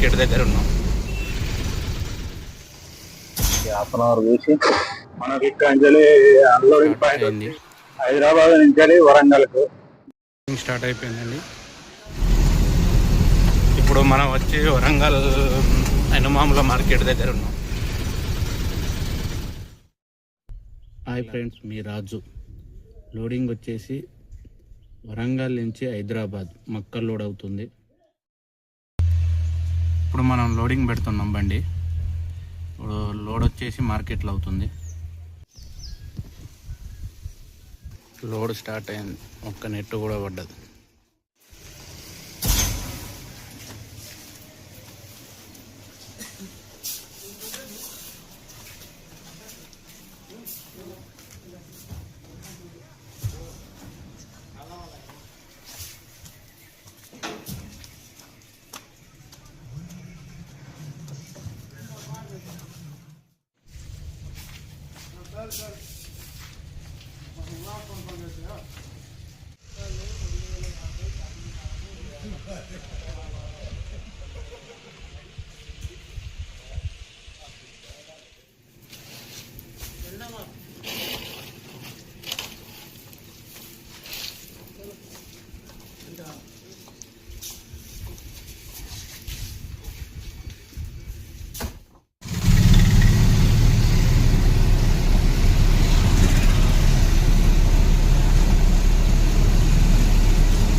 Market దగ్గర ఉన్నాం. Half an hour చూసి మనకి ఇక్కడ అన్లోడింగ్ పాయింట్ హైదరాబాద్ నుంచి వరంగల్కు స్టార్ట్ అయిపోయిందండి. ఇప్పుడు మనం వచ్చి వరంగల్ హనుమాముల మార్కెట్ దగ్గర ఉన్నాం. హాయ్ ఫ్రెండ్స్, మీ రాజు. లోడింగ్ వచ్చేసి వరంగల్ నుంచి హైదరాబాద్ మక్కల్ లోడ్ అవుతుంది. ఇప్పుడు మనం లోడింగ్ పెడుతున్నాం బండి. ఇప్పుడు లోడ్ వచ్చేసి మార్కెట్లో అవుతుంది. లోడ్ స్టార్ట్ అయింది, ఒక్క నెట్టు కూడా పడ్డది.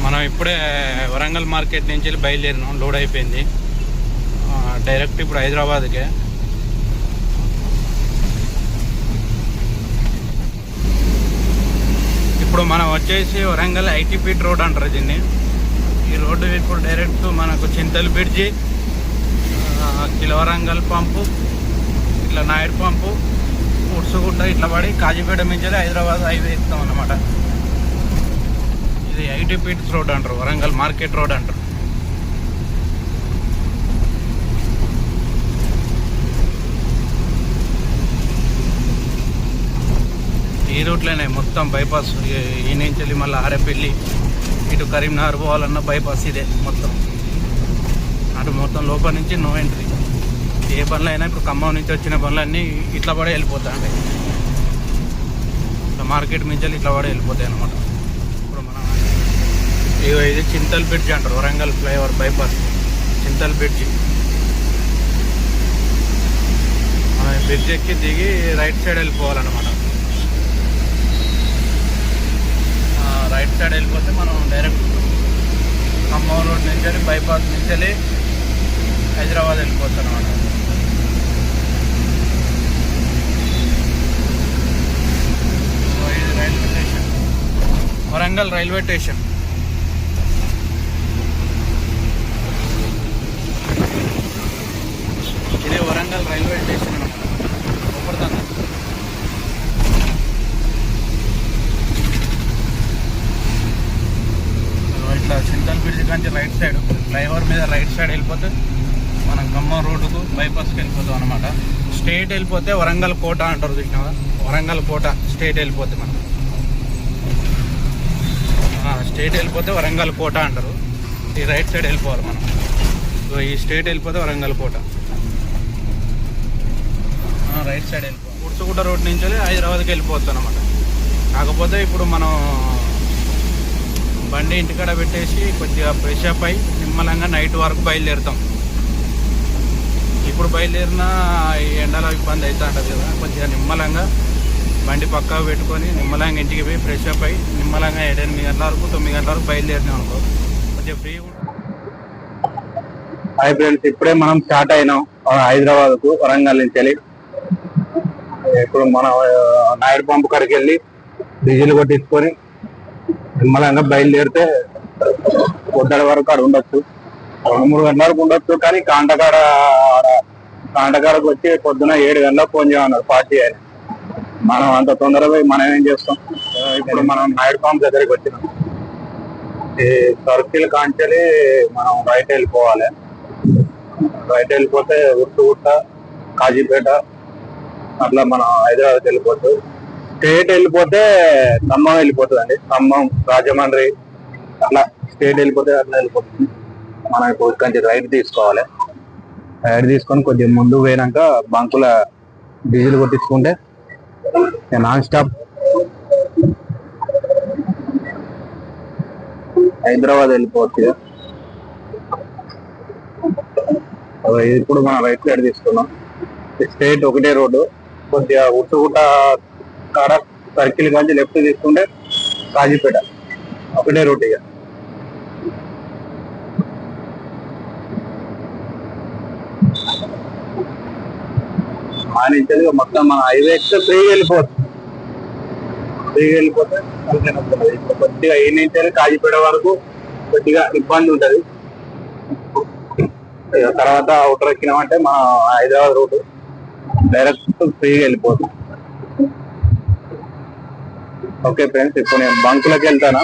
మనం ఇప్పుడే వరంగల్ మార్కెట్ నుంచి వెళ్ళి బయలుదేరినాం. లోడ్ అయిపోయింది. డైరెక్ట్ ఇప్పుడు హైదరాబాద్కే. ఇప్పుడు మనం వచ్చేసి వరంగల్ ఐటీపీట్ రోడ్ అంటారు దీన్ని. ఈ రోడ్డు ఇప్పుడు డైరెక్ట్ మనకు చింతల్ బ్రిడ్జి, కిలవరంగల్ పంపు, ఇట్లా నాయుడు పంపు, ఉడ్సుగుట్ట ఇట్లా పడి కాజీపేట నుంచి హైదరాబాద్ హైవే ఎక్కుతాం అన్నమాట. ఇది ఐటీపీట్ రోడ్ అంటారు, వరంగల్ మార్కెట్ రోడ్ అంటారు. ఈ రూట్లోనే మొత్తం బైపాస్. ఈ నుంచి వెళ్ళి మళ్ళీ ఆరేపల్లి ఇటు కరీంనగర్ పోవాలన్న బైపాస్ ఇదే మొత్తం. అటు మొత్తం లోపల నుంచి నో ఎంట్రీ. ఏ పనులు అయినా ఇప్పుడు ఖమ్మం నుంచి వచ్చిన పనులన్నీ ఇట్లా పడే వెళ్ళిపోతాయి. అంటే ఇట్లా మార్కెట్ నుంచి ఇట్లా పడే వెళ్ళిపోతాయి అన్నమాట. ఇప్పుడు మనం ఇది చింతల్ బ్రిడ్జ్ అంటారు, Warangal flyover bypass Chintal bridge. మనం బ్రిడ్జ్ ఎక్కి దిగి రైట్ సైడ్ వెళ్ళిపోవాలన్నమాట. రైట్ సైడ్ వెళ్ళిపోతే మనం డైరెక్ట్ ఖమ్మం రోడ్ నుంచి బైపాస్ నుంచి వెళ్ళి హైదరాబాద్ వెళ్ళిపోతాం అన్నమాట. ఇది railway station, Warangal railway station. ఇది వరంగల్ రైల్వే స్టేషన్ అన్నమాట. ఉపడతాను ఇట్లా చింతల్ బ్రిడ్జ్ కానీ రైట్ సైడ్ ఫ్లైఓవర్ మీద రైట్ సైడ్ వెళ్ళిపోతే మనం ఖమ్మం రోడ్డుకు బైపాస్కి వెళ్ళిపోతాం అనమాట. స్ట్రేట్ వెళ్ళిపోతే వరంగల్ కోట అంటారు చూసినావా, వరంగల్ కోట స్ట్రేట్ వెళ్ళిపోతే మనం స్ట్రేట్ వెళ్ళిపోతే వరంగల్ కోట అంటారు. ఈ రైట్ సైడ్ వెళ్ళిపోవాలి మనం. ఈ స్ట్రేట్ వెళ్ళిపోతే వరంగల్ కోట, రైట్ సైడ్ వెళ్ళిపోవాలి. ఉడ్సుగుట్ట రోడ్ నుంచి హైదరాబాద్కి వెళ్ళిపోతాం అనమాట. కాకపోతే ఇప్పుడు మనం బండి ఇంటికాడ పెట్టేసి కొద్దిగా ఫ్రెష్ అప్ అయి నిమ్మలంగా నైట్ వరకు బయలుదేరుతాం. ఇప్పుడు బయలుదేరిన ఈ ఎండలో ఇబ్బంది అవుతూ ఉంటుంది కదా, కొద్దిగా నిమ్మలంగా బండి పక్కకు పెట్టుకొని నిమ్మలంగా ఇంటికి పోయి ఫ్రెష్ అప్ అయి నిమ్మలంగా 8 గంటల వరకు 9 గంటల వరకు బయలుదేరినాం అనుకో, కొద్దిగా ఫ్రీ ఉంటుంది. హాయ్ ఫ్రెండ్స్, ఇప్పుడే మనం స్టార్ట్ అయినాం హైదరాబాద్కు వరంగల్ నుంచి వెళ్ళి. ఇప్పుడు మనం నాయుడు పంపు కాడికి వెళ్ళి డీజిల్ కొట్టించుకొని నిమ్మలంగా బయలుదేరితే పొద్దున వరకు అక్కడ ఉండొచ్చు. 2-3 గంటల వరకు ఉండొచ్చు. కానీ కాంటకాడకు వచ్చి పొద్దున 7 గంటలకు ఫోన్ చేయమన్నారు పార్టీ ఆయన. మనం అంత తొందరగా పోయి మనం ఏం చేస్తాం. ఇప్పుడు మనం నాయుడు పంప్ దగ్గరికి వచ్చినాం. ఈ సర్కిల్ కాంచెలి మనం రైట్ వెళ్ళిపోవాలి. రైట్ వెళ్ళిపోతే ఉర్సుగుట్ట, కాజీపేట అట్లా మనం హైదరాబాద్కి వెళ్ళిపోతుంది. స్టేట్ వెళ్ళిపోతే ఖమ్మం వెళ్ళిపోతుంది అండి. ఖమ్మం, రాజమండ్రి అట్లా స్టేట్ వెళ్ళిపోతే అట్లా వెళ్ళిపోతుంది. మనం ఇప్పుడు కొంచెం రైట్ తీసుకోవాలి. యాడ్ తీసుకొని కొద్దిగా ముందు పోయినాక బంకుల డీజిల్ కొట్టించుకుంటే నాన్ స్టాప్ హైదరాబాద్ వెళ్ళిపోవచ్చు ఇక. ఇప్పుడు మనం రైట్ సైడ్ తీసుకున్నాం. స్ట్రైట్ ఒకటే రోడ్డు, కొద్దిగా ఉట్టుగుట్ట కాడ సర్కిల్ కానీ లెఫ్ట్ తీసుకుంటే కాజీపేట ఒకటే రోడ్ ఇక. మానించాలి మొత్తం మన హైవే ఫ్రీగా వెళ్ళిపోవచ్చు. వెళ్ళిపోతే కొద్దిగా ఏ నుంచి కాజీపేట వరకు కొద్దిగా ఇబ్బంది ఉంటది. తర్వాత అవుటర్ ఎక్కినామంటే మన హైదరాబాద్ రోడ్డు డైరెక్ట్ ఫ్రీగా వెళ్ళిపోతుంది. ఓకే ఫ్రెండ్స్, ఇప్పుడు నేను బంకులకి వెళ్తాను.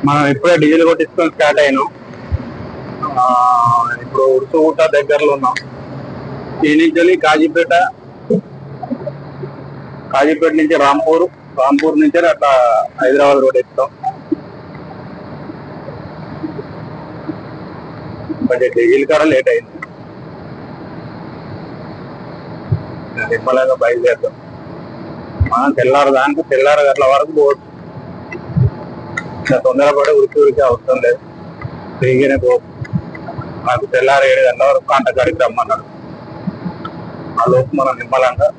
మనం ఇప్పుడే డీజిల్ కొట్టించుకొని స్టార్ట్ అయినాం. ఇప్పుడు ఉడుసుగుట్ట దగ్గరలో ఉన్నాం. ఈ నుంచి కాజీపేట నుంచి రాంపూర్ నుంచి అట్లా హైదరాబాద్ రోడ్ ఎక్కుతాం. కొంచెం డీజిల్ కాడ లేట్ అయింది. నిమ్మలంగా బయలుదేరుతాం. మనం తెల్లారు గట్ల వరకు పోవచ్చు. తొందరపడి ఉరికి అవసరం లేదు, ఫ్రీగానే పోవచ్చు. నాకు తెల్లారు 7 గంటల వరకు కాంటకాడికి రమ్మన్నాడు. ఆ లోపు మనం నిమ్మలంగా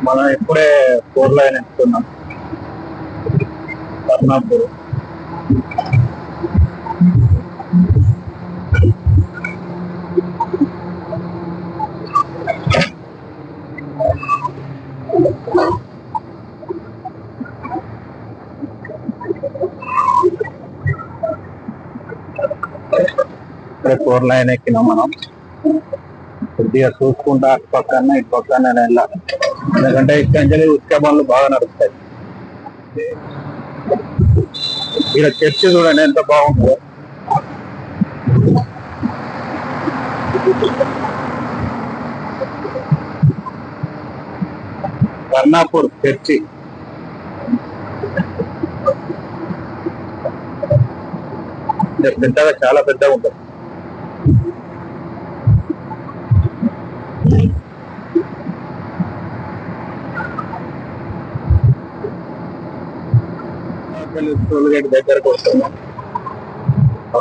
మనం ఇప్పుడే 4 లైన్ ఎంచుకున్నాం. కర్ణాపూర్ ఇప్పుడే 4 లైన్ ఎక్కినాం. మనం కొద్దిగా చూసుకుంటా అటు పక్కన ఇటు పక్కన వెళ్ళాలి, ఎందుకంటే ఇక్కడ ఉత్క బండ్లు బాగా నడుస్తాయి. ఇక్కడ చర్చి చూడండి ఎంత బాగుంటుందో. కర్ణాపూర్ చర్చి పెద్దగా, చాలా పెద్దగా ఉంటుంది. టోల్గేట్ దగ్గరకు వస్తున్నాం.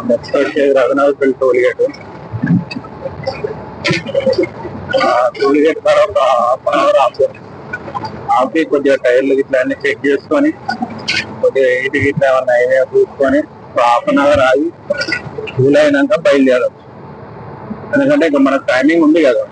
నెక్స్ట్ వచ్చేది రఘునాథపల్లి టోల్గేట్. టోల్గేట్ తర్వాత హాఫ్ అన్ అవర్ ఆపి కొద్దిగా టైర్లు గిట్లా అన్ని చెక్ చేసుకొని కొద్దిగా ఇటు గిట్లా ఏమన్నా అయినా చూసుకొని హాఫ్ అన్ అవర్ ఆగి కూల్ అయినాక బయలుదేరచ్చు. ఎందుకంటే ఇక మనకు టైమింగ్ ఉంది కదా.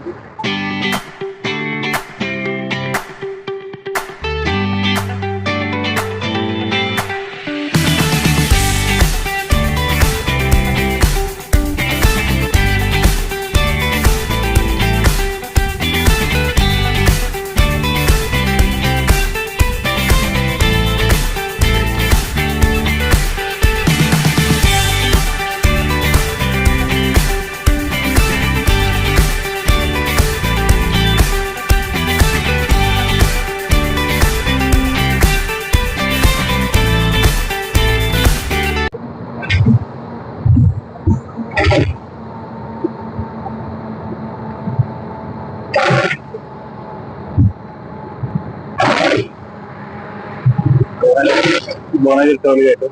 భువనగిరి టోల్గేట్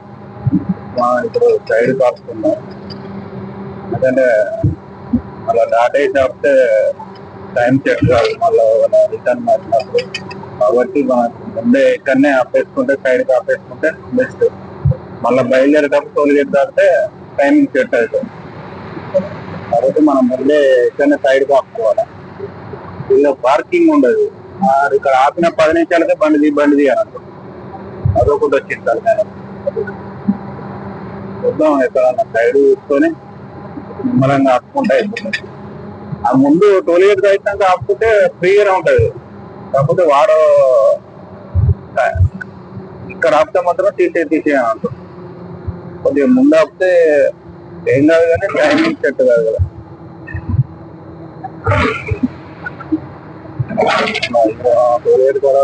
ఇప్పుడు సైడ్ కాస్తున్నాం. ఎందుకంటే అలా దాటేసి వస్తే టైం చెక్ కాదు, మళ్ళీ రిటర్న్ మారినప్పుడు. కాబట్టి ముందే ఇక్కడనే ఆపేసుకుంటే, సైడ్కి ఆపేసుకుంటే బెస్ట్. మళ్ళీ బయలుదేరేటప్పుడు టోల్గేట్ దాటితే టైమింగ్ సెట్ అవుతుంది. కాబట్టి మనం ముందే ఇక్కడనే సైడ్కి ఆపుకోవాలి. ఇలా పార్కింగ్ ఉండదు. ఇక్కడ ఆపిన 10 నిమిషాలకే బండి తీయాలంట. అదొకటి వచ్చింది సార్. నేను చూద్దాం ఎక్కడన్నా సైడ్ చూసుకొని నిమ్మలంగా ఆపుకుంటా వెళ్తున్నాం. ఆ ముందు టోల్గేట్ అయినాక ఆపుకుంటే ఫ్రీగానే ఉంటది. కాకపోతే వాడు ఇక్కడ ఆపితే మాత్రం తీసేయాలంటారు. కొద్దిగా ముందు ఆపితే ఏం కాదు, కానీ టైమింగ్ సెట్ కాదు కదా. టోల్గేట్ కూడా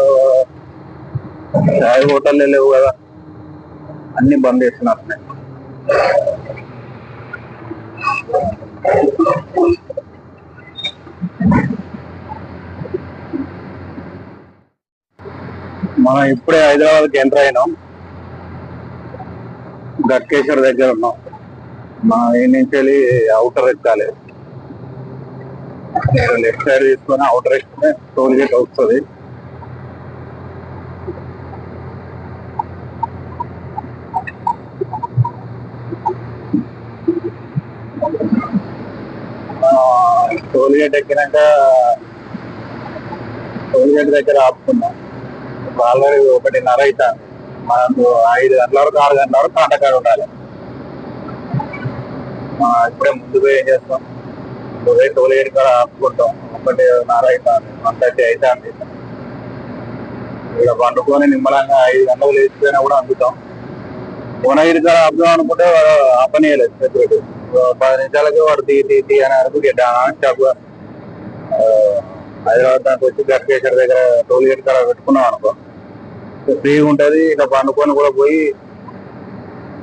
చాయ్ హోటల్ లేవు కదా, అన్ని బంద్ చేస్తున్నారు. మనం ఇప్పుడే హైదరాబాద్కి ఎంటర్ అయినాం. గట్కేశ్వర్ దగ్గర ఉన్నాం. మనం ఈ నుంచి వెళ్ళి అవుటర్ ఎక్కాలి. లెఫ్ట్ సైడ్ తీసుకొని అవుటర్ ఎక్కితే టోల్ గేట్ వస్తుంది. టోల్ గేట్ ఎక్కినాక టోల్ గేట్ దగ్గర ఆపుకున్నాం. ఆల్రెడీ 1:30 అవుతుంది. మనకు 5 గంటల వరకు 6 గంటల వరకు కాంటకాడ ఉండాలి. ఇప్పుడే ముందు పోయి ఏం చేస్తాం, టోల్ గేట్ కాడ ఆపుకుంటాం. 1:30 అవుతుంది, 1:30 అవుతుంది. ఇక పండుకొని నిమ్మలంగా 5 గంటలకు లేచిపోయినా కూడా అందుతాం. కోనగిరి కాడ ఆపుదాం అనుకుంటే ఆపనీయలేదు సెక్యూరిటీ. 10 నిమిషాలకి వాడు తీ అని అరకు హైదరాబాద్ దానికి వచ్చి గట్కేశ్వర్ దగ్గర టోల్ గేట్ కాడ పెట్టుకున్నాం అనుకో, ఫ్రీగా ఉంటది. ఇక పండుకొని కూడా పోయి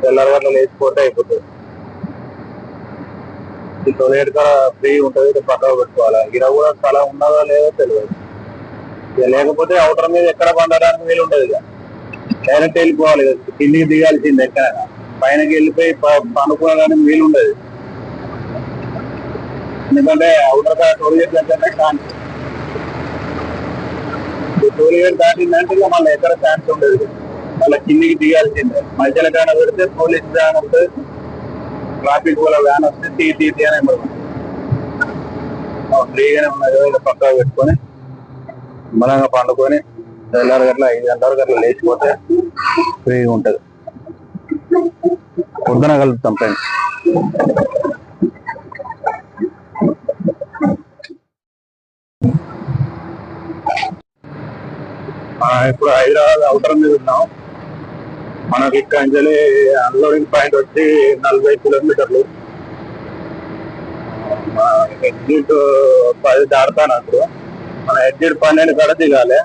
తెల్లారి గంటలు లేచిపోతే అయిపోతుంది. ఈ టోల్ గేట్ కాడ ఫ్రీ ఉంటది, పక్కకు పెట్టుకోవాలి. ఇక్కడ కూడా స్థలం ఉన్నదో లేదో తెలియదు. ఇక లేకపోతే అవుటర్ మీద ఎక్కడ పండడానికి వీలు ఉండదు. ఇక డైరెక్ట్ వెళ్ళిపోవాలి, కిందికి దిగాల్సింది. ఎక్కడైనా పైనకి వెళ్ళిపోయి పండుకోవడానికి వీలు ఉండదు. ఎందుకంటే అవుటర్ కాడ టోల్ గేట్ దగ్గరనే ఛాన్స్. టోల్ గేట్ దాటిందంటే ఇక మళ్ళీ ఎక్కడ ఛాన్స్ ఉండదు. మళ్ళీ కిందికి దిగాల్సిందే. మధ్యలో కాడ పెడితే పోలీస్ వ్యాన్ వస్తుంది, ట్రాఫిక్ వాళ్ళ వ్యాన్ వస్తే తీ అని ఫ్రీగానే ఉన్నది. ఇలా పక్కగా పెట్టుకొని బలంగా పండుకొని తెల్లారి గట్ల 5 గంటల వరకు అట్లా లేచిపోతే ఫ్రీగా ఉంటది. పొద్దున కలుపుతాం ఫ్రెండ్స్. ఇప్పుడు హైదరాబాద్ అవుటర్ మీద ఉన్నాం. మనకి ఇక్కడ నుంచి అన్లోడింగ్ పాయింట్ వచ్చి 40 కిలోమీటర్లు. ఎగ్జిట్ 10 దాడతాను. అప్పుడు మన ఎగ్జిట్ 12 కాడ దిగాలి.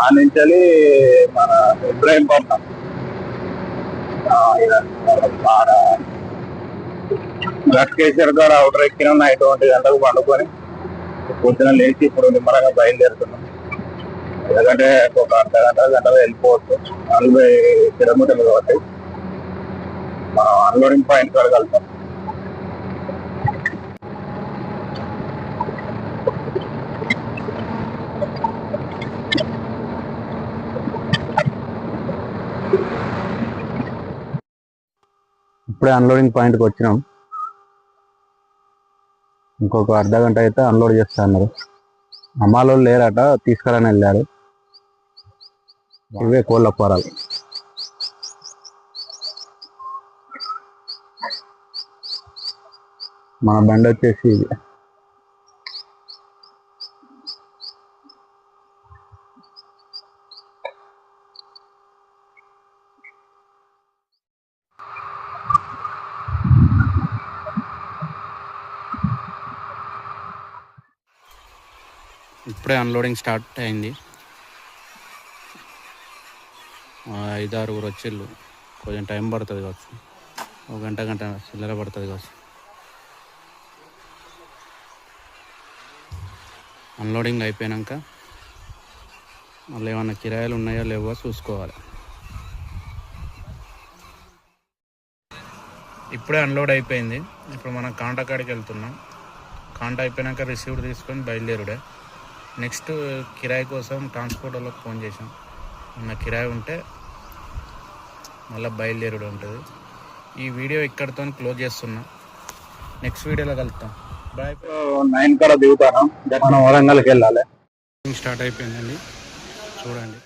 ఆ నుంచి మన ఇబ్రాహీంపట్నం గట్కేశ్వర్ కాడ అవుటర్ ఎక్కిన నైట్ 1 గంటలకు పండుకొని పొద్దున లేచి ఇప్పుడు నిమ్మలంగా బయలుదేరుతున్నాం. ఎందుకంటే ఒక గంటలో వెళ్ళిపోవచ్చు. 40 కిలోమీటర్లు కాబట్టి మనం అన్లోడింగ్ పాయింట్ కాడ కలుగుతాం. ఇప్పుడే అన్లోడింగ్ పాయింట్కి వచ్చినాం. ఇంకొక అర్ధ గంట అయితే అన్లోడ్ చేస్తా అన్నారు. అమ్మాలో లేరట, తీసుకురాని వెళ్ళారు. ఇవే కోళ్ళ కూరలు. మన బండి వచ్చేసి ఇది. ఇప్పుడే అన్లోడింగ్ స్టార్ట్ అయింది. 5-6 వచ్చిళ్ళు. కొంచెం టైం పడుతుంది కావచ్చు, 1 గంట చిల్లర పడుతుంది కావచ్చు. అన్లోడింగ్ అయిపోయాక మళ్ళీ ఏమన్నా కిరాయిలు ఉన్నాయో లేవో చూసుకోవాలి. ఇప్పుడే అన్లోడ్ అయిపోయింది. ఇప్పుడు మనం కాంటాకాడికి వెళ్తున్నాం. కాంటా అయిపోయాక రిసీవ్డ్ తీసుకొని బయలుదేరుడే. నెక్స్ట్ కిరాయి కోసం ట్రాన్స్పోర్ట్ వాళ్ళకి ఫోన్ చేసాం. ఉన్న కిరాయి ఉంటే మళ్ళీ బయలుదేరుడు ఉంటుంది. ఈ వీడియో ఇక్కడితో క్లోజ్ చేస్తున్నా. నెక్స్ట్ వీడియోలో కలుద్దాం. బాయ్. 9 కాడ దిగుతాను. మనం వరంగల్కి వెళ్ళాలి. స్టార్ట్ అయిపోయిందండి, చూడండి.